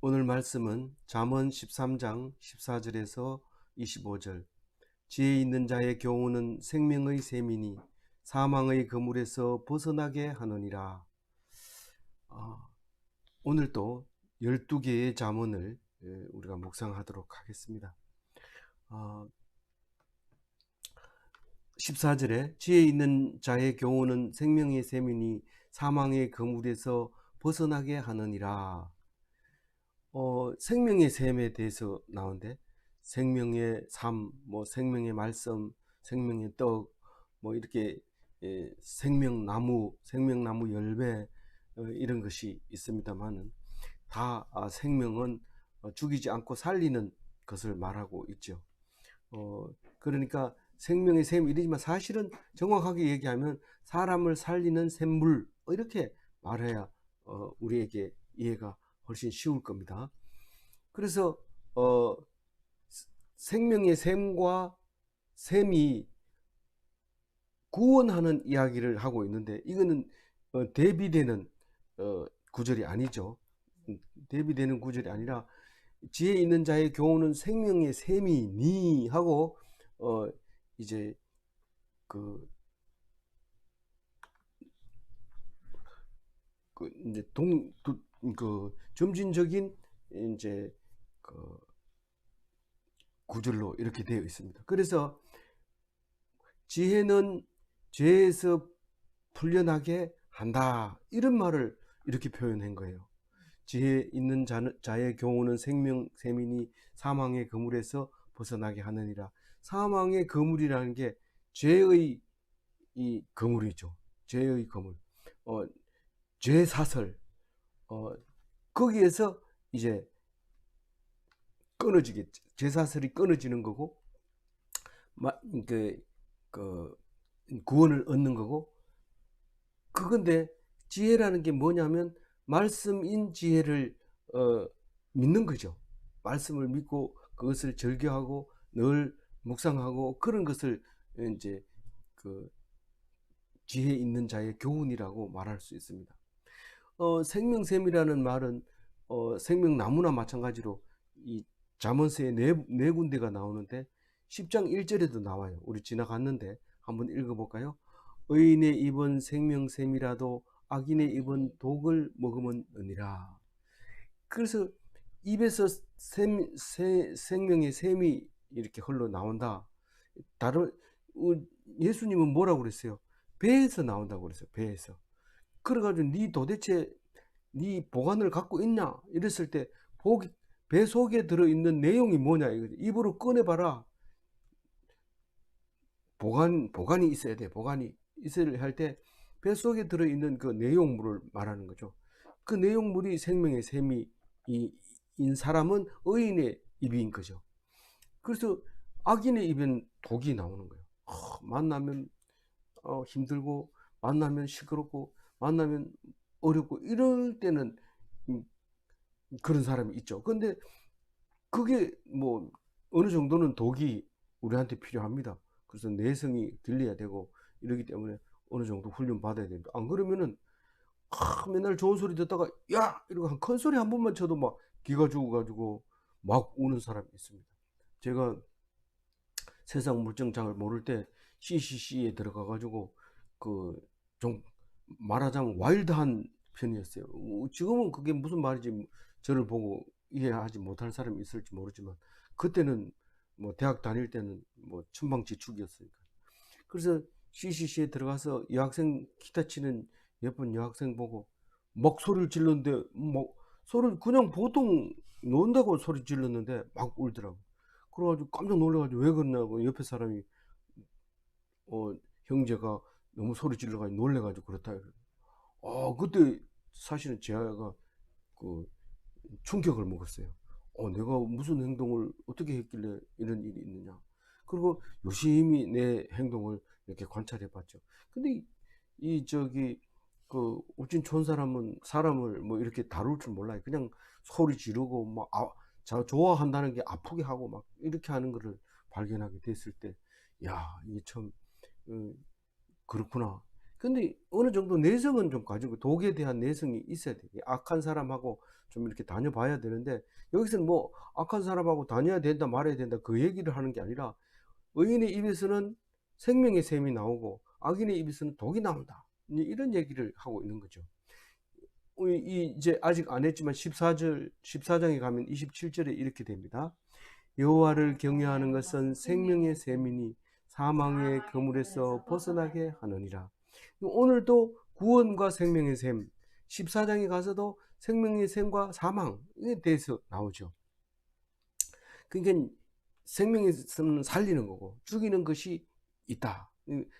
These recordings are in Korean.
오늘 말씀은 잠언 13장 14절에서 25절. 지혜 있는 자의 교훈은 생명의 샘이니 사망의 그물에서 벗어나게 하느니라. 오늘 또 12개의 잠언을 우리가 묵상하도록 하겠습니다. 14절에 지혜 있는 자의 교훈은 생명의 샘이니 사망의 그물에서 벗어나게 하느니라. 생명의 샘에 대해서 나오는데, 생명의 삶, 뭐 생명의 말씀, 생명의 떡, 뭐 이렇게 생명나무, 생명나무 열매, 이런 것이 있습니다만은 다 생명은 죽이지 않고 살리는 것을 말하고 있죠. 그러니까 생명의 샘 이러지만 사실은 정확하게 얘기하면 사람을 살리는 샘물, 이렇게 말해야 우리에게 이해가 훨씬 쉬울 겁니다. 그래서 생명의 샘과 샘이 구원하는 이야기를 하고 있는데, 이거는 대비되는 구절이 아니죠. 대비되는 구절이 아니라, 지혜 있는 자의 교훈은 생명의 샘이니 하고 이제 그 이제 그 점진적인 이제 그 구절로 이렇게 되어 있습니다. 그래서 지혜는 죄에서 풀려나게 한다, 이런 말을 이렇게 표현한 거예요. 지혜 있는 자의 교훈은 생명 샘이니 사망의 그물에서 벗어나게 하느니라. 사망의 그물이라는 게 죄의 이 그물이죠. 죄의 그물, 죄 사슬, 거기에서 이제 끊어지겠지. 죄 사슬이 끊어지는 거고, 그 구원을 얻는 거고. 그건데 지혜라는 게 뭐냐면 말씀인 지혜를 믿는 거죠. 말씀을 믿고 그것을 절개하고 늘 묵상하고, 그런 것을 이제 그 지혜 있는 자의 교훈이라고 말할 수 있습니다. 생명샘이라는 말은 생명나무나 마찬가지로 이 잠언서에 네 군데가 나오는데 10장 1절에도 나와요. 우리 지나갔는데 한번 읽어볼까요? 의인의 입은 생명샘이라도 악인의 입은 독을 먹으면 느니라. 그래서 입에서 생명의 샘이 이렇게 흘러나온다. 다른 예수님은 뭐라고 그랬어요? 배에서 나온다고 그랬어요. 배에서. 그래가지고 네 도대체 네 보관을 갖고 있냐 이랬을 때, 배 속에 들어있는 내용이 뭐냐 이거지. 입으로 꺼내봐라. 보관이 있어야 돼. 보관이 있어야 할 때 배 속에 들어있는 그 내용물을 말하는 거죠. 그 내용물이 생명의 샘이 인 사람은 의인의 입인 거죠. 그래서 악인의 입엔 독이 나오는 거예요. 만나면 힘들고, 만나면 시끄럽고, 만나면 어렵고, 이럴 때는 그런 사람이 있죠. 근데 그게 뭐 어느 정도는 독이 우리한테 필요합니다. 그래서 내성이 들려야 되고 이러기 때문에 어느 정도 훈련 받아야 됩니다. 안 그러면은 맨날 좋은 소리 듣다가 야 이러고 한 큰 소리 한 번만 쳐도 막 기가 죽어가지고 막 우는 사람이 있습니다. 제가 세상 물정장을 모를 때 CCC에 들어가가지고 그 좀 말하자면 와일드한 편이었어요. 지금은 그게 무슨 말인지 저를 보고 이해하지 못할 사람이 있을지 모르지만, 그때는 뭐 대학 다닐 때는 뭐 천방지축이었으니까. 그래서 CCC에 들어가서 여학생 기타 치는 예쁜 여학생 보고 막 소리를 질렀는데, 뭐 소리를 그냥 보통 논다고 소리 질렀는데 막 울더라고. 그래가지고 깜짝 놀라가지고 왜 그러냐고, 옆에 사람이 형제가 너무 소리 질러가지고 놀래가지고 그렇다. 그때 사실은 제가 그 충격을 먹었어요. 내가 무슨 행동을 어떻게 했길래 이런 일이 있느냐. 그리고 유심히 내 행동을 이렇게 관찰해 봤죠. 근데 그 우찐 사람은 사람을 뭐 이렇게 다룰 줄 몰라요. 그냥 소리 지르고 막 좋아한다는 게 아프게 하고 막 이렇게 하는 거를 발견하게 됐을 때, 야, 이게 참 그렇구나. 근데 어느 정도 내성은 좀 가지고 독에 대한 내성이 있어야 돼. 악한 사람하고 좀 이렇게 다녀봐야 되는데 여기서는 뭐 악한 사람하고 다녀야 된다 말아야 된다 그 얘기를 하는 게 아니라 의인의 입에서는 생명의 샘이 나오고 악인의 입에서는 독이 나온다. 이런 얘기를 하고 있는 거죠. 이제 아직 안 했지만 14장에 가면 27절에 이렇게 됩니다. 여호와를 경외하는 것은 생명의 샘이니 사망의 그물에서 벗어나게 하느니라. 오늘도 구원과 생명의 샘, 14장에 가서도 생명의 샘과 사망에 대해서 나오죠. 그러니까 생명의 샘은 살리는 거고 죽이는 것이 있다.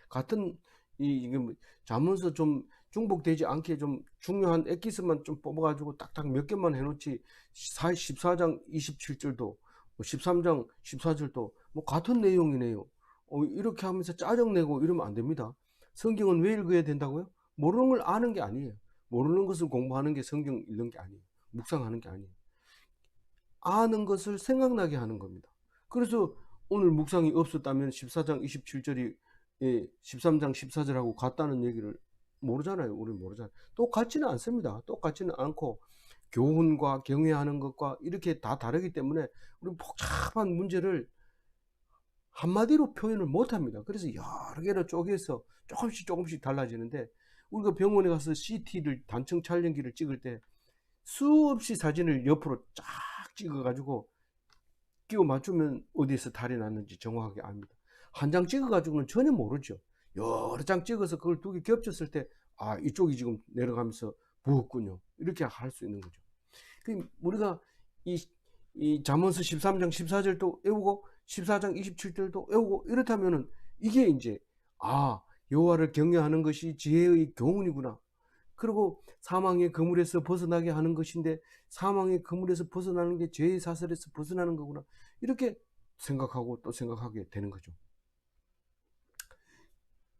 같은 이게 잠언서 좀 중복되지 않게 좀 중요한 엑기스만 좀 뽑아가지고 딱딱 몇 개만 해놓지 14장 27절도 13장 14절도 뭐 같은 내용이네요. 이렇게 하면서 짜증내고 이러면 안 됩니다. 성경은 왜 읽어야 된다고요? 모르는 걸 아는 게 아니에요. 모르는 것을 공부하는 게 성경 읽는 게 아니에요. 묵상하는 게 아니에요. 아는 것을 생각나게 하는 겁니다. 그래서 오늘 묵상이 없었다면 14장 27절이 13장 14절하고 같다는 얘기를 모르잖아요. 우리는 모르잖아요. 똑같지는 않습니다. 똑같지는 않고 교훈과 경외하는 것과 이렇게 다 다르기 때문에 우리 복잡한 문제를 한마디로 표현을 못합니다. 그래서 여러 개로 쪼개서 조금씩 달라지는데 우리가 병원에 가서 CT를 단층 촬영기를 찍을 때 수없이 사진을 옆으로 쫙 찍어가지고 끼워 맞추면 어디에서 탈이 났는지 정확하게 압니다. 한 장 찍어가지고는 전혀 모르죠. 여러 장 찍어서 그걸 두 개 겹쳤을 때 아 이쪽이 지금 내려가면서 부었군요. 이렇게 할 수 있는 거죠. 우리가 이 잠언서 13장 14절도 외우고 14장 27절도 외우고 이렇다면은 이게 이제 아 여호와를 경외하는 것이 지혜의 교훈이구나. 그리고 사망의 그물에서 벗어나게 하는 것인데 사망의 그물에서 벗어나는 게 죄의 사슬에서 벗어나는 거구나. 이렇게 생각하고 또 생각하게 되는 거죠.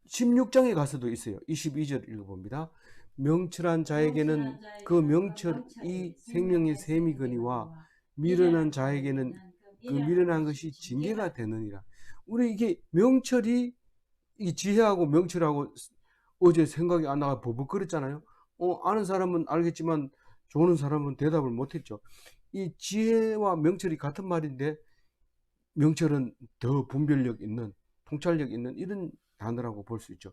16장에 가서도 있어요. 22절 읽어봅니다. 명철한 자에게는 그 명철이 생명의 샘이거니와 미련한 자에게는 그 미련한 것이 징계가 되느니라. 우리 이게 명철이 이 지혜하고 명철하고 어제 생각이 안 나가 버벅거렸잖아요. 아는 사람은 알겠지만 조는 사람은 대답을 못했죠. 이 지혜와 명철이 같은 말인데 명철은 더 분별력 있는 통찰력 있는 이런 단어라고 볼 수 있죠.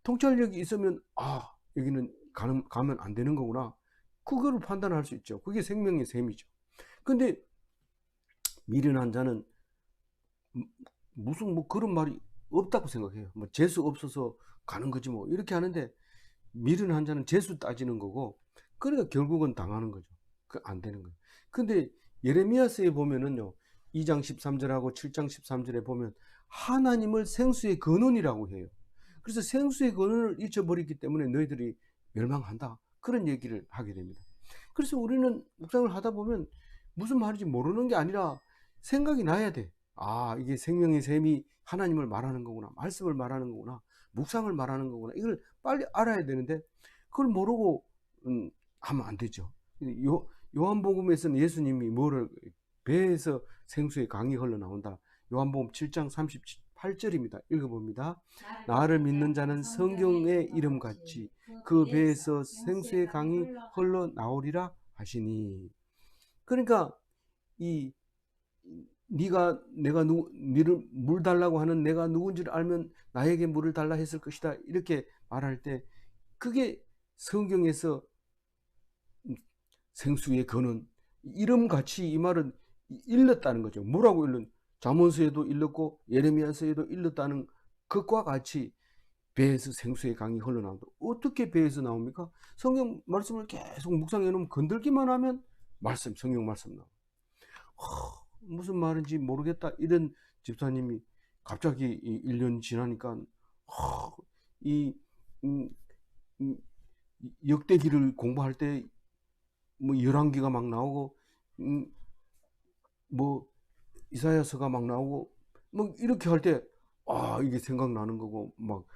통찰력이 있으면 아 여기는 가면 안 되는 거구나. 그거를 판단할 수 있죠. 그게 생명의 셈이죠. 근데 미련한 자는 무슨 뭐 그런 말이 없다고 생각해요. 뭐 재수 없어서 가는 거지 뭐 이렇게 하는데 미련한 자는 재수 따지는 거고 그러니까 결국은 당하는 거죠. 그 안 되는 거예요. 근데 예레미야서에 보면은요 2장 13절하고 7장 13절에 보면 하나님을 생수의 근원이라고 해요. 그래서 생수의 근원을 잊어버리기 때문에 너희들이 멸망한다. 그런 얘기를 하게 됩니다. 그래서 우리는 묵상을 하다 보면 무슨 말인지 모르는 게 아니라 생각이 나야 돼. 아, 이게 생명의 샘이 하나님을 말하는 거구나. 말씀을 말하는 거구나. 묵상을 말하는 거구나. 이걸 빨리 알아야 되는데 그걸 모르고 하면 안 되죠. 요한복음에서는 예수님이 뭐를 배에서 생수의 강이 흘러나온다. 요한복음 7장 38절입니다. 읽어봅니다. 나를 믿는 자는 성경의 이름같이 그 배에서 생수의 강이 흘러나오리라 하시니. 그러니까 이 네가 내가 네를 물 달라고 하는 내가 누군지를 알면 나에게 물을 달라 했을 것이다. 이렇게 말할 때 그게 성경에서 생수의 근원 이름같이 이 말은 일렀다는 거죠. 뭐라고 일렀? 잠언서에도 일렀고 예레미야서에도 일렀다는 것과 같이 배에서 생수의 강이 흘러나온다. 어떻게 배에서 나옵니까? 성경 말씀을 계속 묵상해 놓으면 건들기만 하면 성경 말씀 나와. 무슨 말인지 모르겠다 이런 집사님이 갑자기 1년 지나니까 이 역대기를 공부할 때 뭐 열왕기가 막 나오고 뭐 이사야서가 막 나오고 뭐 이렇게 할 때 이게 생각나는 거고 막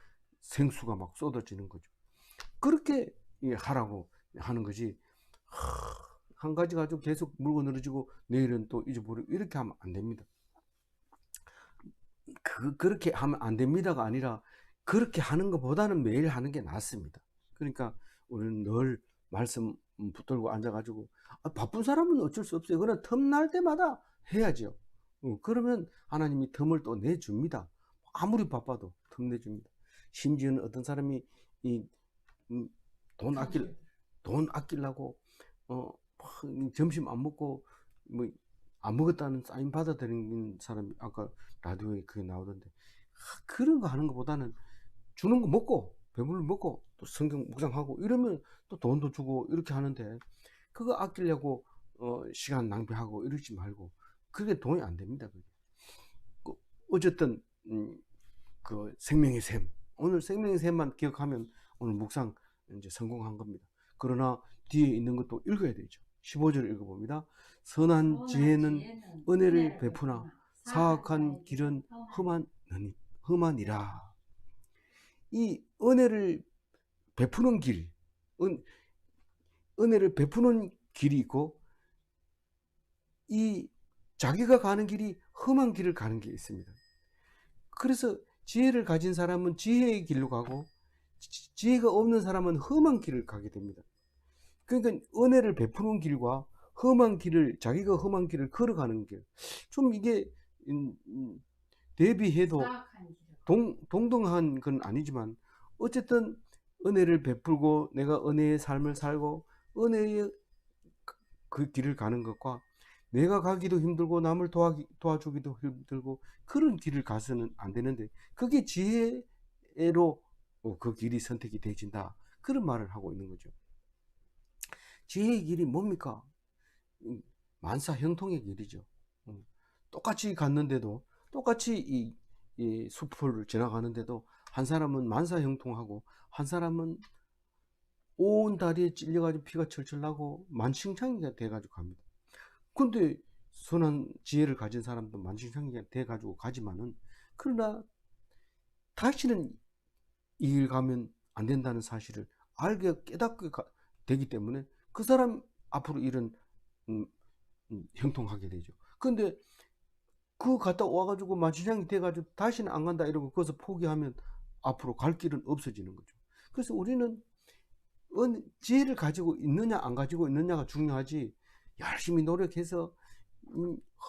생수가 막 쏟아지는 거죠. 그렇게 하라고 하는 거지. 한 가지 가지고 계속 물고 늘어지고 내일은 또 잊어버리고 이렇게 하면 안 됩니다. 그렇게 하면 안 됩니다가 아니라 그렇게 하는 것보다는 매일 하는 게 낫습니다. 그러니까 우리는 늘 말씀 붙들고 앉아가지고, 바쁜 사람은 어쩔 수 없어요. 그러나 틈날 때마다 해야죠. 그러면 하나님이 틈을 또 내줍니다. 아무리 바빠도 틈 내줍니다. 심지어는 어떤 사람이 이 돈 아끼려고 점심 안 먹고 뭐 안 먹었다는 사인 받아들이는 사람이 아까 라디오에 그게 나오던데, 그런 거 하는 것보다는 주는 거 먹고 배불리 먹고 또 성경 묵상하고 이러면 또 돈도 주고 이렇게 하는데, 그거 아끼려고 시간 낭비하고 이러지 말고, 그게 돈이 안 됩니다. 그게. 어쨌든 그 생명의 샘, 오늘 생명의 샘만 기억하면 오늘 묵상 이제 성공한 겁니다. 그러나 뒤에 있는 것도 읽어야 되죠. 15절 읽어봅니다. 선한 지혜는 은혜를 베푸나 사악한 길은 험하니라. 이 은혜를 베푸는 길, 은혜를 베푸는 길이 있고, 이 자기가 가는 길이 험한 길을 가는 게 있습니다. 그래서 지혜를 가진 사람은 지혜의 길로 가고, 지혜가 없는 사람은 험한 길을 가게 됩니다. 그러니까 은혜를 베푸는 길과 험한 길을, 자기가 험한 길을 걸어가는 길, 좀 이게 대비해도 동등한 건 아니지만, 어쨌든 은혜를 베풀고 내가 은혜의 삶을 살고 은혜의 그 길을 가는 것과, 내가 가기도 힘들고 남을 도와주기도 힘들고 그런 길을 가서는 안 되는데, 그게 지혜로 그 길이 선택이 되진다, 그런 말을 하고 있는 거죠. 지혜의 길이 뭡니까? 만사형통의 길이죠. 똑같이 갔는데도, 똑같이 이 숲을 지나가는데도 한 사람은 만사형통하고 한 사람은 온 다리에 찔려가지고 피가 철철 나고 만신창이가 돼가지고 갑니다. 근데 선한 지혜를 가진 사람도 만신창이가 돼가지고 가지만은, 그러나 다시는 이 길 가면 안 된다는 사실을 알게 깨닫게 되기 때문에 그 사람 앞으로 일은 형통하게 되죠. 근데 그 갔다 와가지고 만신창이 돼가지고 다시는 안 간다 이러고 거기서 포기하면 앞으로 갈 길은 없어지는 거죠. 그래서 우리는 지혜를 가지고 있느냐 안 가지고 있느냐가 중요하지, 열심히 노력해서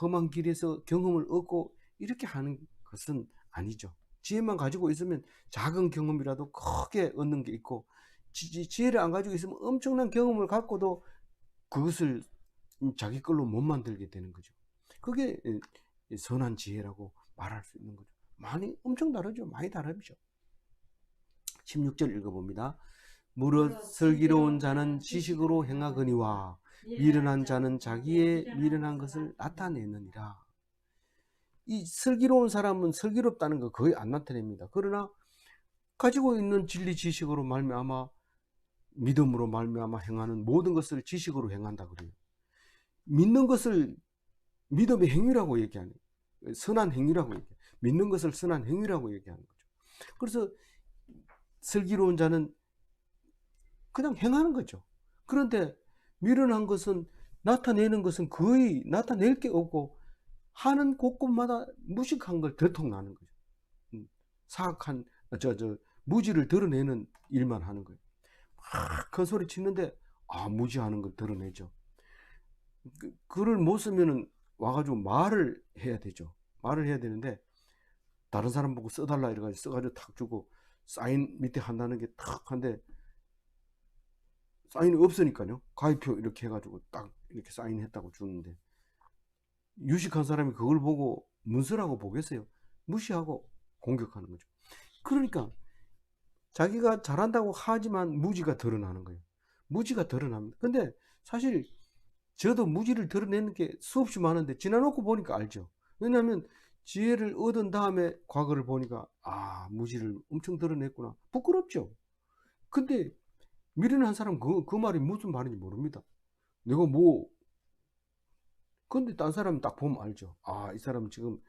험한 길에서 경험을 얻고 이렇게 하는 것은 아니죠. 지혜만 가지고 있으면 작은 경험이라도 크게 얻는 게 있고, 지혜를 안 가지고 있으면 엄청난 경험을 갖고도 그것을 자기 걸로 못 만들게 되는 거죠. 그게 선한 지혜라고 말할 수 있는 거죠. 엄청 다르죠. 많이 다르죠. 16절 읽어봅니다. 무릇 슬기로운 자는 지식으로 행하거니와 미련한 자는 자기의 미련한 것을 나타내느니라. 이 슬기로운 사람은 슬기롭다는 거 거의 안 나타냅니다. 그러나 가지고 있는 진리 지식으로 말미암아, 믿음으로 말미암아 행하는 모든 것을 지식으로 행한다 그래요. 믿는 것을 믿음의 행위라고 얘기하는, 선한 행위라고 얘기해요. 믿는 것을 선한 행위라고 얘기하는 거죠. 그래서 슬기로운 자는 그냥 행하는 거죠. 그런데 미련한 것은, 나타내는 것은 거의 나타낼 게 없고 하는 곳곳마다 무식한 걸 들통나는 거죠. 사악한 무지를 드러내는 일만 하는 거예요. 큰 소리 치는데 무지하는 걸 드러내죠. 글을 못 쓰면은 와가지고 말을 해야 되죠. 말을 해야 되는데 다른 사람 보고 써달라 이래가지고 써가지고 탁 주고 사인 밑에 한다는 게 탁 한데, 사인이 없으니까요. 가입표 이렇게 해가지고 딱 이렇게 사인했다고 주는데, 유식한 사람이 그걸 보고 문서라고 보겠어요? 무시하고 공격하는 거죠. 그러니까 자기가 잘한다고 하지만 무지가 드러나는 거예요. 무지가 드러납니다. 근데 사실 저도 무지를 드러내는 게 수없이 많은데 지나놓고 보니까 알죠. 왜냐하면 지혜를 얻은 다음에 과거를 보니까 무지를 엄청 드러냈구나. 부끄럽죠. 근데 미련한 사람 그 말이 무슨 말인지 모릅니다. 내가 근데 딴 사람 딱 보면 알죠. 이 사람은 지금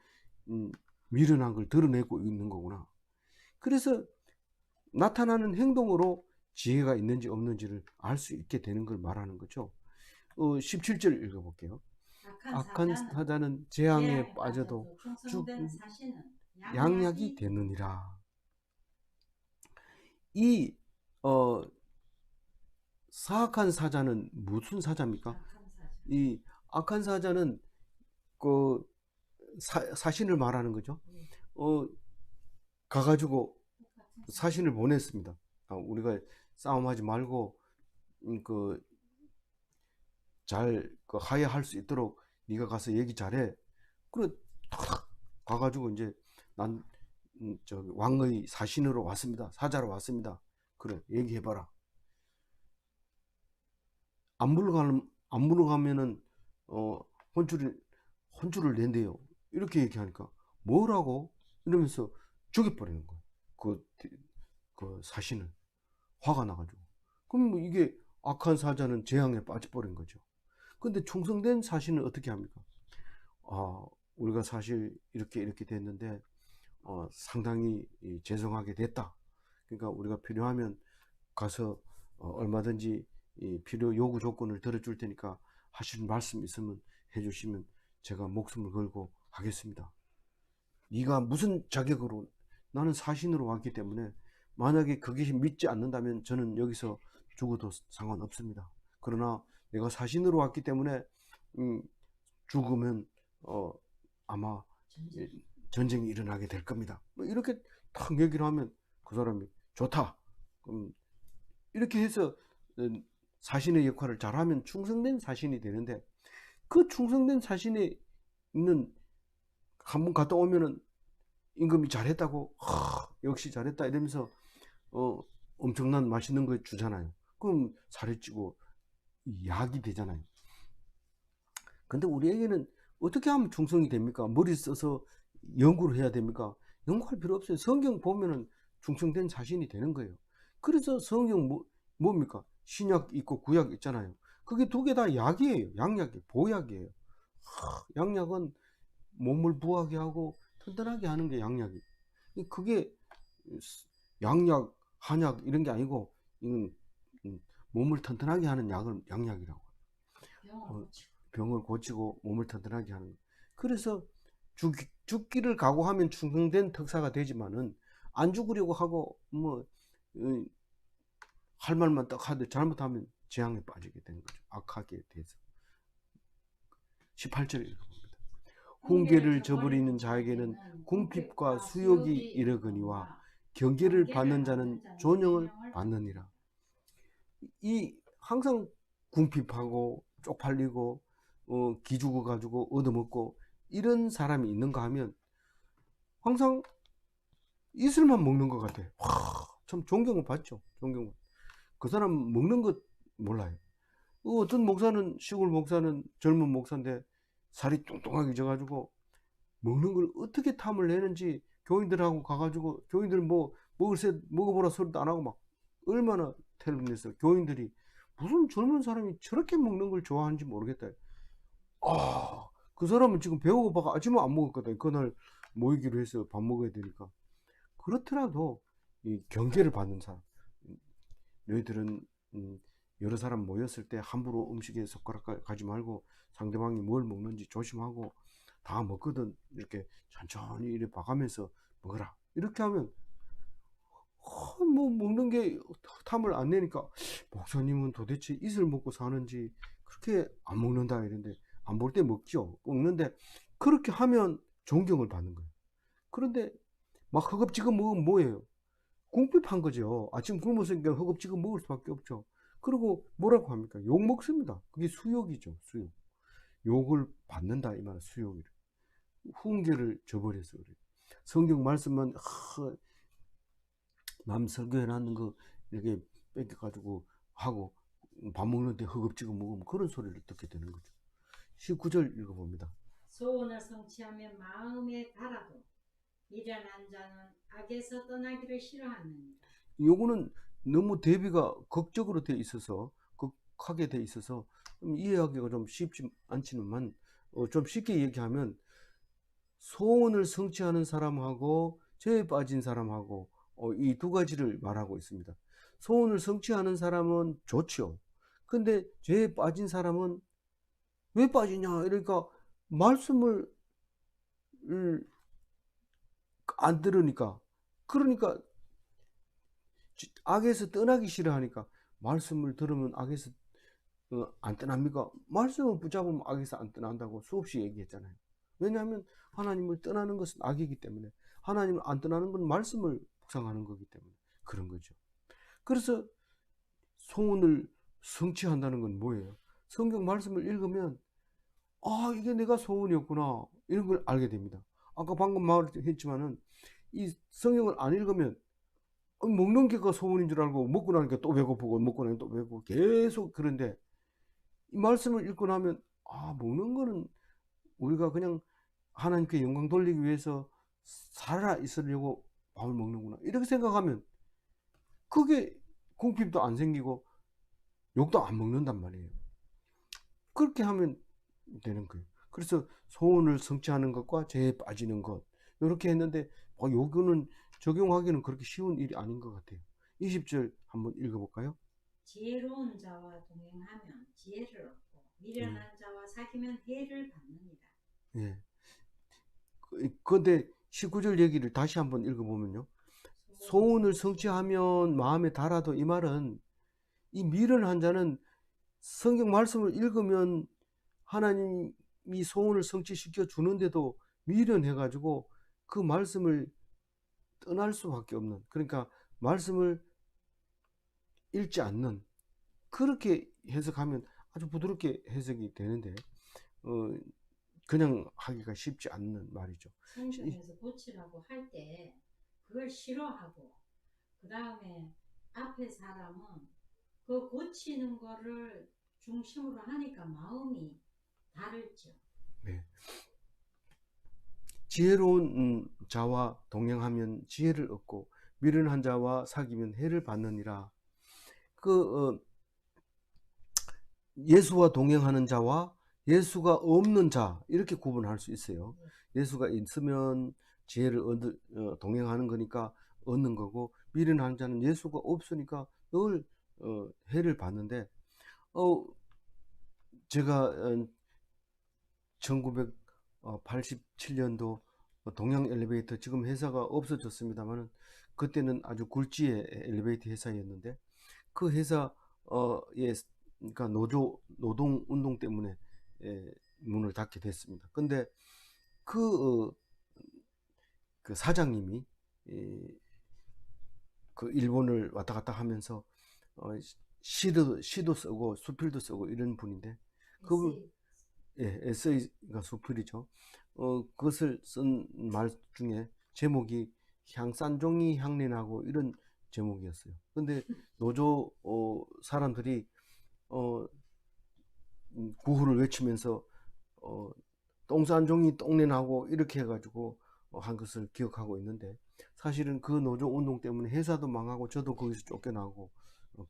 미련한 걸 드러내고 있는 거구나. 그래서 나타나는 행동으로 지혜가 있는지 없는지를 알 수 있게 되는 걸 말하는 거죠. 17절 읽어볼게요. 악한 사자는 재앙에 빠져도 양약이 되느니라. 이 사악한 사자는 무슨 사자입니까? 이 악한 사자는 그 사신을 말하는 거죠. 가가지고 사신을 보냈습니다. 우리가 싸움하지 말고 잘 하야할 수 있도록 네가 가서 얘기 잘해. 그래 탁 가가지고 이제 난 왕의 사신으로 왔습니다. 사자로 왔습니다. 그래 얘기해봐라. 안 물러가면은 혼쭐을 낸대요. 이렇게 얘기하니까 뭐라고? 이러면서 죽여버리는 거예요. 그 사신을. 화가 나가지고. 그럼 뭐 이게 악한 사자는 재앙에 빠져버린 거죠. 근데 충성된 사신은 어떻게 합니까? 우리가 사실 이렇게 됐는데 상당히 죄송하게 됐다. 그러니까 우리가 필요하면 가서 얼마든지 필요 요구 조건을 들어줄 테니까 하실 말씀 있으면 해주시면 제가 목숨을 걸고 하겠습니다. 네가 무슨 자격으로? 나는 사신으로 왔기 때문에 만약에 그게 믿지 않는다면 저는 여기서 죽어도 상관없습니다. 그러나 내가 사신으로 왔기 때문에 죽으면 아마 전쟁이 일어나게 될 겁니다. 뭐 이렇게 탁 얘기를 하면 그 사람이 좋다. 이렇게 해서 사신의 역할을 잘하면 충성된 사신이 되는데, 그 충성된 사신에 있는 한번 갔다 오면은 임금이 잘했다고 역시 잘했다 이러면서 엄청난 맛있는 거 주잖아요. 그럼 살이 찌고 약이 되잖아요. 근데 우리에게는 어떻게 하면 충성이 됩니까? 머리 써서 연구를 해야 됩니까? 연구할 필요 없어요. 성경 보면은 충성된 자신이 되는 거예요. 그래서 성경 뭡니까? 신약 있고 구약 있잖아요. 그게 두 개 다 약이에요. 양약이 보약이에요. 양약은 몸을 부하게 하고 튼튼하게 하는 게 양약이. 그게 양약, 한약 이런 게 아니고 이건 몸을 튼튼하게 하는 약을 양약이라고. 병을 고치고 몸을 튼튼하게 하는 거. 그래서 죽기를 각오하면 충성된 특사가 되지만은 안 죽으려고 하고 할 말만 딱 하되 잘못하면 재앙에 빠지게 되는 거죠. 악하게 돼서. 18절에 이렇게 봅니다. 훈계를 저버리는 자에게는 궁핍과 수욕이 이르거니와 경계를 받는 자는 존영을 받느니라. 이 항상 궁핍하고 쪽팔리고 기죽어 가지고 얻어먹고 이런 사람이 있는가 하면 항상 이슬만 먹는 것 같아. 참 존경을 받죠. 그 사람 먹는 것 몰라요. 어떤 목사는, 시골 목사는 젊은 목사인데 살이 뚱뚱하게 져가지고 먹는 걸 어떻게 탐을 내는지 교인들하고 가가지고 교인들 뭐 먹어보라 소리도 안 하고 막 얼마나 텔레비전에서 교인들이 무슨 젊은 사람이 저렇게 먹는 걸 좋아하는지 모르겠다. 그 사람은 지금 배고파가 아침에 안 먹었거든. 그날 모이기로 해서 밥 먹어야 되니까. 그렇더라도 이 경계를 받는 사람, 너희들은 여러 사람 모였을 때 함부로 음식에 숟가락 가지 말고 상대방이 뭘 먹는지 조심하고 다 먹거든. 이렇게 천천히 이렇게 봐가면서 먹어라. 이렇게 하면 뭐 먹는 게 탐을 안 내니까 목사님은 도대체 이슬 먹고 사는지 그렇게 안 먹는다 이런데 안 볼 때 먹죠. 먹는데 그렇게 하면 존경을 받는 거예요. 그런데 막 허겁지겁 먹으면 뭐예요? 궁핍한 거죠. 아침 굶었으니까 허겁지겁 먹을 수밖에 없죠. 그리고 뭐라고 합니까? 욕 먹습니다. 그게 수욕이죠. 수욕. 욕을 받는다 이 말은 수욕이래. 훈계를 저버려서 그래. 성경 말씀만 남 설교해놨는 거 이렇게 뺏겨가지고 하고 밥 먹는데 허겁지겁 먹으면 그런 소리를 듣게 되는 거죠. 19절 읽어봅니다. 소원을 성취하면 마음에 달아도 미련한 자는 악에서 떠나기를 싫어하느니라. 요거는 너무 대비가 극적으로 돼 있어서 극하게 돼 있어서 이해하기가 좀 쉽지 않지만 좀 쉽게 얘기하면 소원을 성취하는 사람하고 죄에 빠진 사람하고 이 두 가지를 말하고 있습니다. 소원을 성취하는 사람은 좋죠. 근데 죄에 빠진 사람은 왜 빠지냐? 이러니까 말씀을 안 들으니까. 그러니까 악에서 떠나기 싫어하니까 말씀을 들으면 악에서 안 떠납니까? 말씀을 붙잡으면 악에서 안 떠난다고 수없이 얘기했잖아요. 왜냐하면 하나님을 떠나는 것은 악이기 때문에, 하나님을 안 떠나는 건 말씀을 묵상하는 거기 때문에 그런 거죠. 그래서 소원을 성취한다는 건 뭐예요? 성경 말씀을 읽으면 아, 이게 내가 소원이었구나, 이런 걸 알게 됩니다. 아까 방금 말했지만은 이 성경을 안 읽으면 먹는 게가 소원인 줄 알고 먹고 나니까 또 배고프고 먹고 나니까 또 배고프고 계속. 그런데 이 말씀을 읽고 나면 아, 먹는 거는 우리가 그냥 하나님께 영광 돌리기 위해서 살아 있으려고 밥을 먹는구나, 이렇게 생각하면 그게 궁핍도 안 생기고 욕도 안 먹는단 말이에요. 그렇게 하면 되는 거예요. 그래서 소원을 성취하는 것과 죄에 빠지는 것, 이렇게 했는데 요거는 적용하기는 그렇게 쉬운 일이 아닌 것 같아요. 20절 한번 읽어볼까요? 지혜로운 자와 동행하면 지혜를 얻고 미련한 자와 사귀면 해를 받느니라. 예. 그런데 19절 얘기를 다시 한번 읽어보면요, 소원을 성취하면 마음에 달아도, 이 말은 이 미련한 자는 성경 말씀을 읽으면 하나님이 소원을 성취시켜 주는데도 미련해가지고 그 말씀을 떠날 수밖에 없는, 그러니까 말씀을 읽지 않는, 그렇게 해석하면 아주 부드럽게 해석이 되는데 그냥 하기가 쉽지 않는 말이죠. 성경에서 고치라고 할 때 그걸 싫어하고 그 다음에 앞에 사람은 그 고치는 거를 중심으로 하니까 마음이 다르죠. 네. 지혜로운 자와 동행하면 지혜를 얻고 미련한 자와 사귀면 해를 받느니라. 예수와 동행하는 자와 예수가 없는 자, 이렇게 구분할 수 있어요. 예수가 있으면 지혜를 동행하는 거니까 얻는 거고, 미련한 자는 예수가 없으니까 늘 해를 받는데, 제가 1987년도 동양 엘리베이터, 지금 회사가 없어졌습니다만 그때는 아주 굴지의 엘리베이터 회사였는데, 그 회사에 그러니까 노동 운동 때문에 문을 닫게 됐습니다. 근데 그 사장님이 그 일본을 왔다 갔다 하면서 시도 쓰고 수필도 쓰고 이런 분인데, 그분, 에세이가 수필이죠. 그것을 쓴 말 중에 제목이 향산종이 향내나고, 이런 제목이었어요. 근데 노조 사람들이 구호를 외치면서 똥산종이 똥내나고 이렇게 해가지고 한 것을 기억하고 있는데, 사실은 그 노조 운동 때문에 회사도 망하고 저도 거기서 쫓겨나고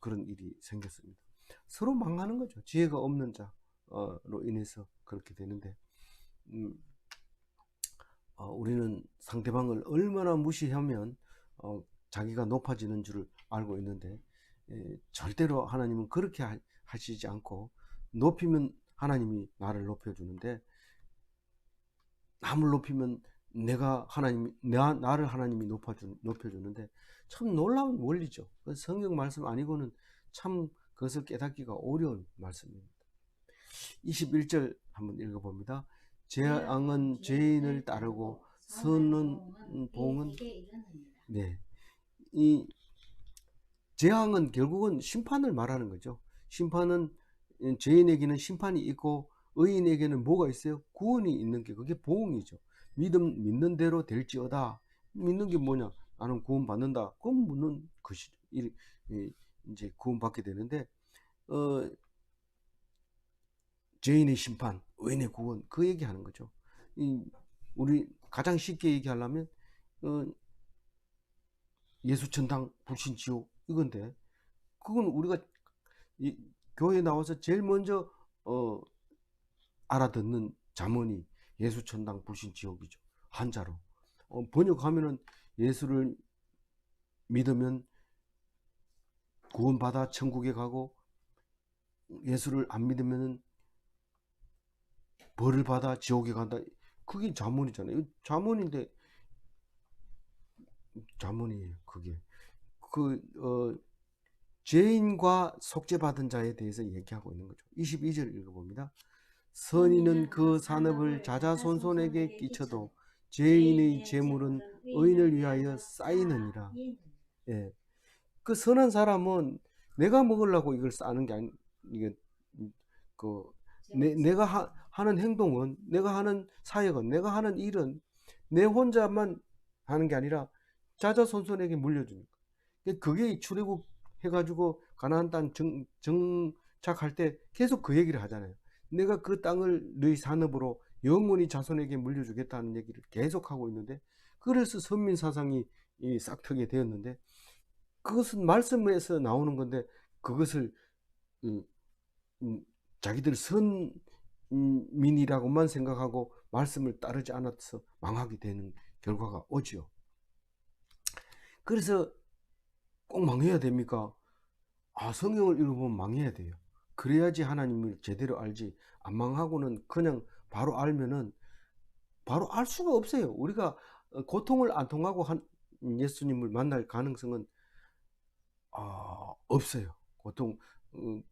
그런 일이 생겼습니다. 서로 망하는 거죠. 지혜가 없는 자로 인해서 그렇게 되는데, 우리는 상대방을 얼마나 무시하면 자기가 높아지는 줄 알고 있는데, 절대로 하나님은 그렇게 하시지 않고, 높이면 하나님이 나를 높여주는데, 남을 높이면 나를 하나님이 높여주는데, 참 놀라운 원리죠. 성경 말씀 아니고는 참 그것을 깨닫기가 어려운 말씀입니다. 21절 한번 읽어봅니다. 재앙은 죄인을 따르고 선은 봉은, 네, 이 재앙은 결국은 심판을 말하는 거죠. 심판은, 죄인에게는 심판이 있고 의인에게는 뭐가 있어요? 구원이 있는 게, 그게 보응이죠. 믿는 대로 될지어다. 믿는 게 뭐냐? 나는 구원 받는다. 그럼 묻는 것이 이제 구원 받게 되는데, 죄인의 심판, 의인의 구원, 그 얘기하는 거죠. 우리 가장 쉽게 얘기하려면 예수 천당, 불신 지옥, 이건데, 그건 우리가 교회에 나와서 제일 먼저 알아듣는 잠언이 예수 천당, 불신 지옥이죠. 한자로 번역하면은 예수를 믿으면 구원받아 천국에 가고, 예수를 안 믿으면 벌을 받아 지옥에 간다. 그게 잠언이잖아요. 잠언인데, 잠언이에요. 그게 죄인과 속죄받은 자에 대해서 얘기하고 있는 거죠. 22절 읽어봅니다. 선인은 그 산업을 자자손손에게 끼쳐도 죄인의 재물은 의인을 위하여 쌓이느니라. 예. 그 선한 사람은 내가 먹으려고 이걸 쌓는 게 아니, 이게 그 내가 하는 행동은, 내가 하는 사역은, 내가 하는 일은 내 혼자만 하는 게 아니라 자자손손에게 물려주니까. 그게 출애굽 해가지고 가나안 땅 정착할 때 계속 그 얘기를 하잖아요. 내가 그 땅을 너희 산업으로 영원히 자손에게 물려주겠다는 얘기를 계속 하고 있는데, 그래서 선민 사상이 싹트게 되었는데, 그것은 말씀에서 나오는 건데, 그것을 자기들 선민이라고만 생각하고 말씀을 따르지 않아서 망하게 되는 결과가 오지요. 그래서 꼭 망해야 됩니까? 성경을 읽어보면 망해야 돼요. 그래야지 하나님을 제대로 알지, 안 망하고는 그냥 바로 알면은 바로 알 수가 없어요. 우리가 고통을 안 통하고 예수님을 만날 가능성은 없어요.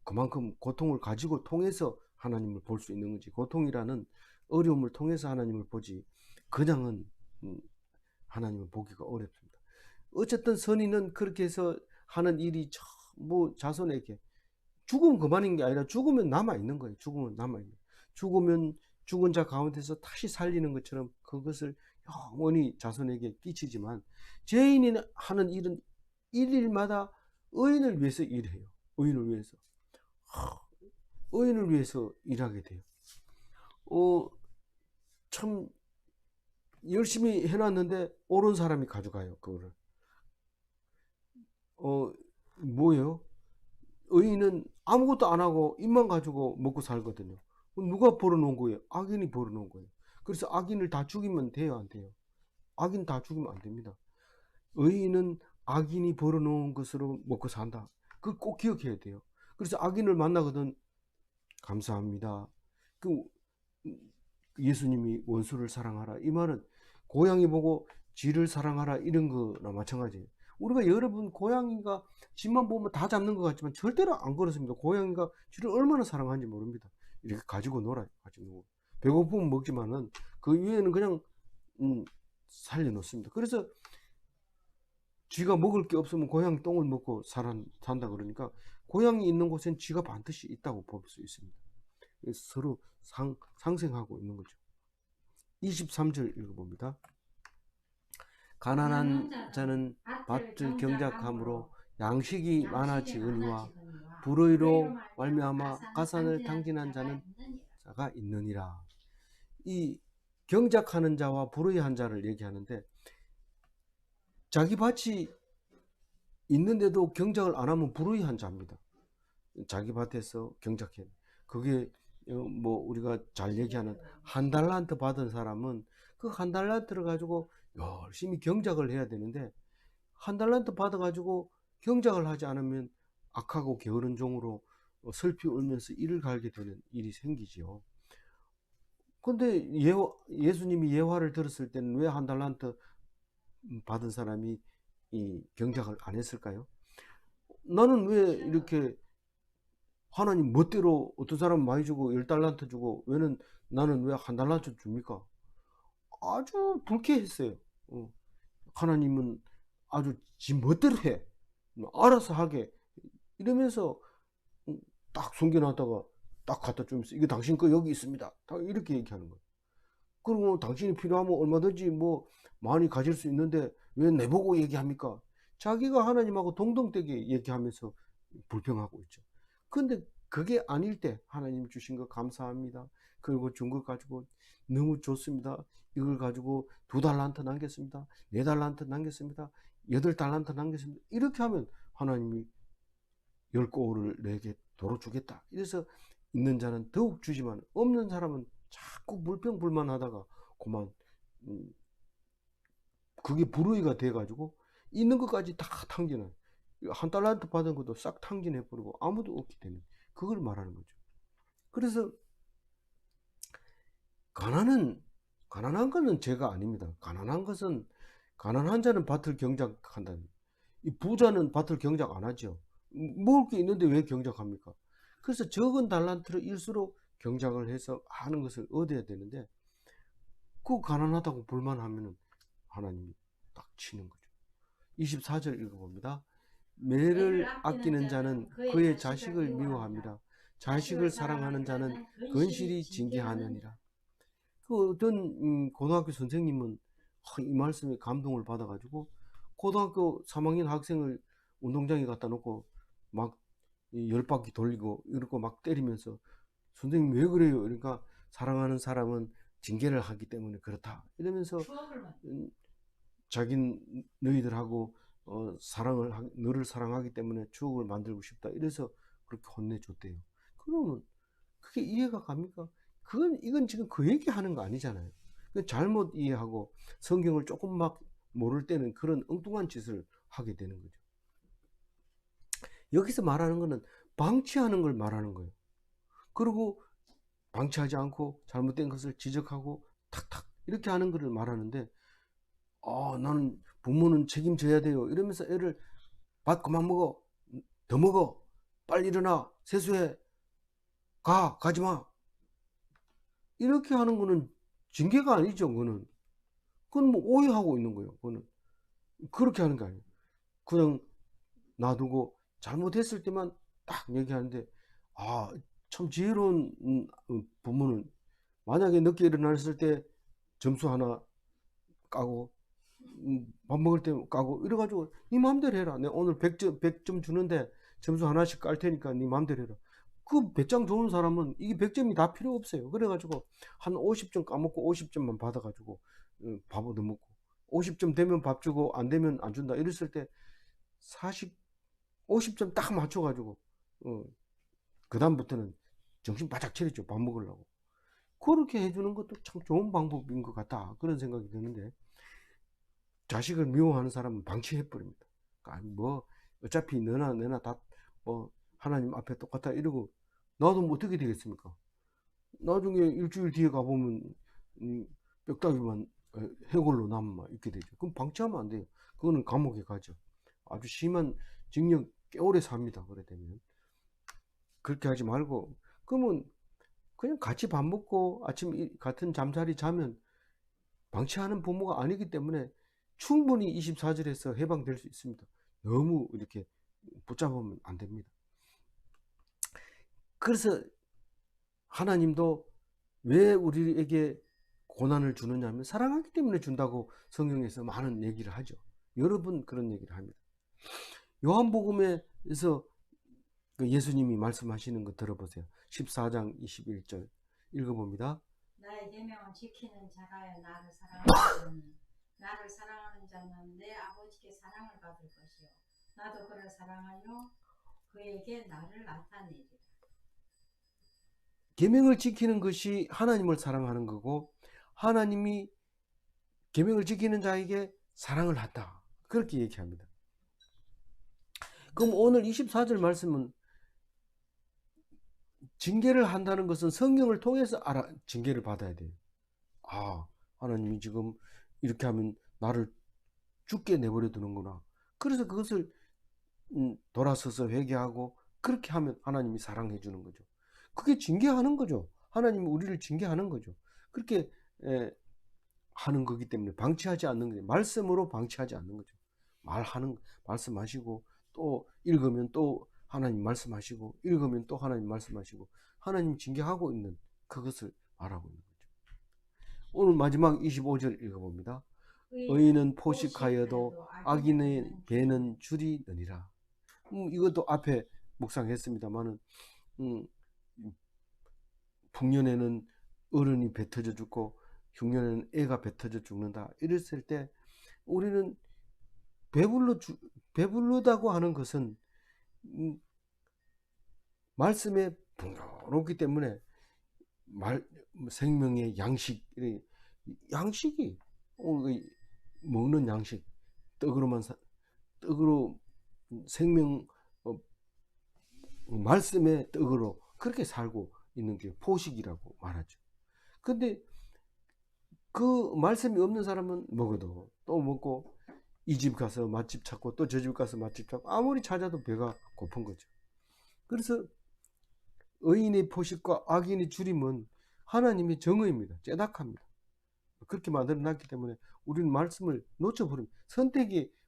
그만큼 고통을 가지고 통해서 하나님을 볼 수 있는 거지, 고통이라는 어려움을 통해서 하나님을 보지 그냥은 하나님을 보기가 어렵습니다. 어쨌든 선인은 그렇게 해서 하는 일이 뭐 자손에게, 죽으면 그만인 게 아니라 죽으면 남아있는 거예요. 죽으면 남아있는 거예요. 죽으면 죽은 자 가운데서 다시 살리는 것처럼 그것을 영원히 자손에게 끼치지만, 죄인이 하는 일은 일일마다 의인을 위해서 일해요. 의인을 위해서 일하게 돼요. 참 열심히 해놨는데 옳은 사람이 가져가요. 그거를. 뭐예요? 의인은 아무것도 안 하고 입만 가지고 먹고 살거든요. 누가 벌어놓은 거예요? 악인이 벌어놓은 거예요. 그래서 악인을 다 죽이면 돼요, 안 돼요? 악인 다 죽이면 안 됩니다. 의인은 악인이 벌어놓은 것으로 먹고 산다. 그걸 꼭 기억해야 돼요. 그래서 악인을 만나거든, 감사합니다. 예수님이 원수를 사랑하라, 이 말은 고양이 보고 쥐를 사랑하라 이런 거나 마찬가지예요. 우리가 여러분 고양이가 쥐만 보면 다 잡는 것 같지만 절대로 안 그렇습니다. 고양이가 쥐를 얼마나 사랑하는지 모릅니다. 이렇게 가지고 놀아요. 가지고 배고프면 먹지만은 그 위에는 그냥 살려놓습니다. 그래서 쥐가 먹을 게 없으면 고양이 똥을 먹고 산다 그러니까, 고양이 있는 곳엔 쥐가 반드시 있다고 볼 수 있습니다. 서로 상생하고 있는 거죠. 23절 읽어봅니다. 가난한 자는 밭을 경작함으로 양식이 많아지거니와 불의로 말미암아 가산을 탕진한 자가 있느니라. 이 경작하는 자와 불의한 자를 얘기하는데, 자기 밭이 있는데도 경작을 안 하면 불의한 자입니다. 자기 밭에서 경작해. 그게 뭐 우리가 잘 얘기하는 한 달란트 받은 사람은 그 한 달란트를 가지고 열심히 경작을 해야 되는데, 한 달란트 받아가지고 경작을 하지 않으면 악하고 게으른 종으로 슬피 울면서 이를 갈게 되는 일이 생기지요. 근데 예수님이 예화를 들었을 때는 왜 한 달란트 받은 사람이 이 경작을 안 했을까요? 나는 왜 이렇게 하나님 멋대로 어떤 사람은 많이 주고 10달란트 주고 나는 왜 한 달란트 줍니까? 아주 불쾌했어요. 하나님은 아주 지 멋대로 해, 알아서 하게, 이러면서 딱 숨겨놨다가 딱 갖다 주면서 이거 당신 거 여기 있습니다, 이렇게 얘기하는 거예요. 그리고 당신이 필요하면 얼마든지 뭐 많이 가질 수 있는데 왜 내보고 얘기합니까? 자기가 하나님하고 동등되게 얘기하면서 불평하고 있죠. 근데 그게 아닐 때 하나님 주신 거 감사합니다, 그리고 준 것 가지고 너무 좋습니다, 이걸 가지고 2달란트 남겼습니다, 4달란트 남겼습니다, 8달란트 남겼습니다, 이렇게 하면 하나님이 10고를 내게 도로 주겠다. 이래서 있는 자는 더욱 주지만 없는 사람은 자꾸 불평불만하다가 그만 그게 불의가 돼가지고 있는 것까지 다 탕진해. 한 달란트 받은 것도 싹 탕진해버리고 아무도 없게 되는, 그걸 말하는 거죠. 그래서 가난한 것은 죄가 아닙니다. 가난한 자는 밭을 경작한다는, 이 부자는 밭을 경작 안 하죠. 먹을 게 있는데 왜 경작합니까? 그래서 적은 달란트를 일수록 경작을 해서 하는 것을 얻어야 되는데, 그 가난하다고 불만하면은 하나님이 딱 치는 거죠. 24절 읽어봅니다. 매를 아끼는 자는 그의 자식을 미워합니다. 자식을 사랑하는 자는 건실히 징계하느니라. 그 어떤 고등학교 선생님은 이 말씀에 감동을 받아가지고 고등학교 3학년 학생을 운동장에 갖다 놓고 막 10바퀴 돌리고 이러고 막 때리면서, 선생님 왜 그래요? 그러니까 사랑하는 사람은 징계를 하기 때문에 그렇다 이러면서, 자기 너희들하고 너를 사랑하기 때문에 추억을 만들고 싶다 이래서 그렇게 혼내줬대요. 그러면 그게 이해가 갑니까? 이건 지금 그 얘기하는 거 아니잖아요. 잘못 이해하고 성경을 조금 막 모를 때는 그런 엉뚱한 짓을 하게 되는 거죠. 여기서 말하는 거는 방치하는 걸 말하는 거예요. 그리고 방치하지 않고 잘못된 것을 지적하고 탁탁 이렇게 하는 것을 말하는데, 나는 부모는 책임져야 돼요 이러면서 애를 밥 그만 먹어, 더 먹어, 빨리 일어나, 세수해, 가지마 이렇게 하는 거는 징계가 아니죠. 그건 뭐 오해하고 있는 거예요. 그거는 그렇게 하는 게 아니에요. 그냥 놔두고 잘못했을 때만 딱 얘기하는데, 참 지혜로운 부모는 만약에 늦게 일어났을 때 점수 하나 까고, 밥 먹을 때 까고 이래가지고 네 마음대로 해라. 내가 오늘 100점 주는데 점수 하나씩 깔 테니까 네 마음대로 해라. 그 배짱 좋은 사람은 이게 100점이 다 필요 없어요. 그래가지고 한 50점 까먹고 50점만 받아가지고 밥 얻어먹고, 50점 되면 밥 주고 안 되면 안 준다 이랬을 때 50점 딱 맞춰가지고 그 다음부터는 정신 바짝 차리죠. 밥 먹으려고. 그렇게 해주는 것도 참 좋은 방법인 것 같다 그런 생각이 드는데, 자식을 미워하는 사람은 방치해버립니다. 그러니까 뭐 어차피 너나 내나 다 뭐 하나님 앞에 똑같다 이러고 놔두면 어떻게 되겠습니까? 나중에 일주일 뒤에 가보면 뼈다귀만 해골로 남아 있게 되죠. 그럼 방치하면 안 돼요. 그거는 감옥에 가죠. 아주 심한 징역 꽤 오래 삽니다. 그래 되면. 그렇게 하지 말고, 그러면 그냥 같이 밥 먹고 아침 같은 잠자리 자면 방치하는 부모가 아니기 때문에 충분히 24절에서 해방될 수 있습니다. 너무 이렇게 붙잡으면 안 됩니다. 그래서 하나님도 왜 우리에게 고난을 주느냐 하면 사랑하기 때문에 준다고 성경에서 많은 얘기를 하죠. 여러 번 그런 얘기를 합니다. 요한복음에서 예수님이 말씀하시는 거 들어보세요. 14장 21절 읽어봅니다. 나의 계명을 지키는 자라야 나를 사랑하는 자는, 나를 사랑하는 자는 내 아버지께 사랑을 받을 것이요 나도 그를 사랑하여 그에게 나를 나타내리라. 계명을 지키는 것이 하나님을 사랑하는 거고, 하나님이 계명을 지키는 자에게 사랑을 한다 그렇게 얘기합니다. 그럼 오늘 24절 말씀은 징계를 한다는 것은 성경을 통해서 징계를 받아야 돼요. 하나님이 지금 이렇게 하면 나를 죽게 내버려 두는구나. 그래서 그것을 돌아서서 회개하고 그렇게 하면 하나님이 사랑해 주는 거죠. 그게 징계하는 거죠. 하나님이 우리를 징계하는 거죠. 그렇게 하는 거기 때문에 방치하지 않는 거죠. 말씀으로 방치하지 않는 거죠. 말씀하시고 또 읽으면 또 하나님 말씀하시고, 읽으면 또 하나님 말씀하시고, 하나님 징계하고 있는 그것을 말하고 있는 거죠. 오늘 마지막 25절 읽어봅니다. 의인은 포식하여도 악인의 배는 줄이느니라. 이것도 앞에 묵상했습니다만은, 풍년에는 어른이 배 터져 죽고 흉년에는 애가 배 터져 죽는다 이랬을 때, 우리는 배부르다고 하는 것은 말씀에 풍요롭기 때문에 생명의 양식이 먹는 양식, 떡으로 생명, 말씀의 떡으로 그렇게 살고 있는 게 포식이라고 말하죠. 근데 그 말씀이 없는 사람은 먹어도 또 먹고, 이 집 가서 맛집 찾고 또 저 집 가서 맛집 찾고 아무리 찾아도 배가 고픈 거죠. 그래서 의인의 포식과 악인의 줄임은 하나님의 정의입니다. 째닥합니다. 그렇게 만들어놨기 때문에 우리는 말씀을 놓쳐버립니다.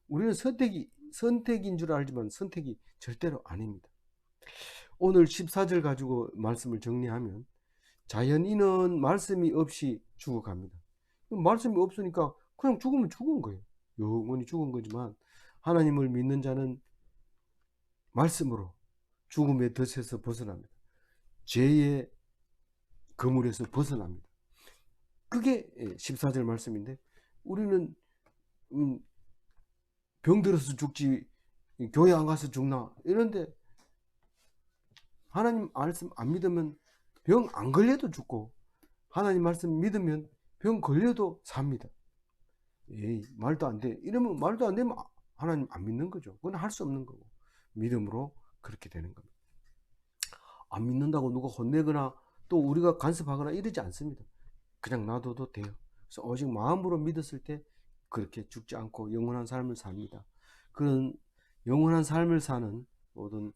우리는 선택인 줄 알지만 선택이 절대로 아닙니다. 오늘 14절 가지고 말씀을 정리하면 자연인은 말씀이 없이 죽어갑니다. 말씀이 없으니까 그냥 죽으면 죽은 거예요. 영원히 죽은 거지만 하나님을 믿는 자는 말씀으로 죽음의 덫에서 벗어납니다. 죄의 그물에서 벗어납니다. 그게 14절 말씀인데 우리는 병들어서 죽지 교회 안 가서 죽나 이런데 하나님 말씀 안 믿으면 병 안 걸려도 죽고 하나님 말씀 믿으면 병 걸려도 삽니다. 에이, 말도 안 돼. 이러면 말도 안 되면 하나님 안 믿는 거죠. 그건 할 수 없는 거고 믿음으로 그렇게 되는 겁니다. 안 믿는다고 누가 혼내거나 또 우리가 간섭하거나 이러지 않습니다. 그냥 놔둬도 돼요. 그래서 오직 마음으로 믿었을 때 그렇게 죽지 않고 영원한 삶을 삽니다. 그런 영원한 삶을 사는 모든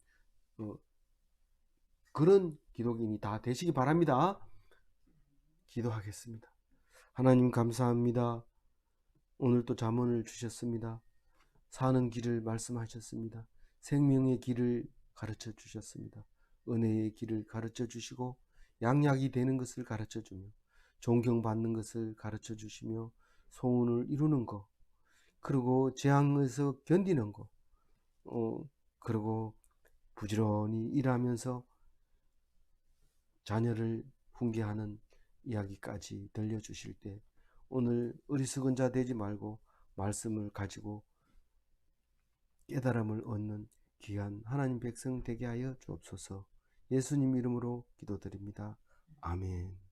그런 기독인이 다 되시기 바랍니다. 기도하겠습니다. 하나님 감사합니다. 오늘 또 잠언을 주셨습니다. 사는 길을 말씀하셨습니다. 생명의 길을 가르쳐 주셨습니다. 은혜의 길을 가르쳐 주시고 양약이 되는 것을 가르쳐 주며 존경받는 것을 가르쳐 주시며 소원을 이루는 것, 그리고 재앙에서 견디는 것, 그리고 부지런히 일하면서 자녀를 훈계하는 이야기까지 들려주실 때 오늘 어리석은 자 되지 말고 말씀을 가지고 깨달음을 얻는 귀한 하나님 백성 되게 하여 주옵소서. 예수님 이름으로 기도드립니다. 아멘.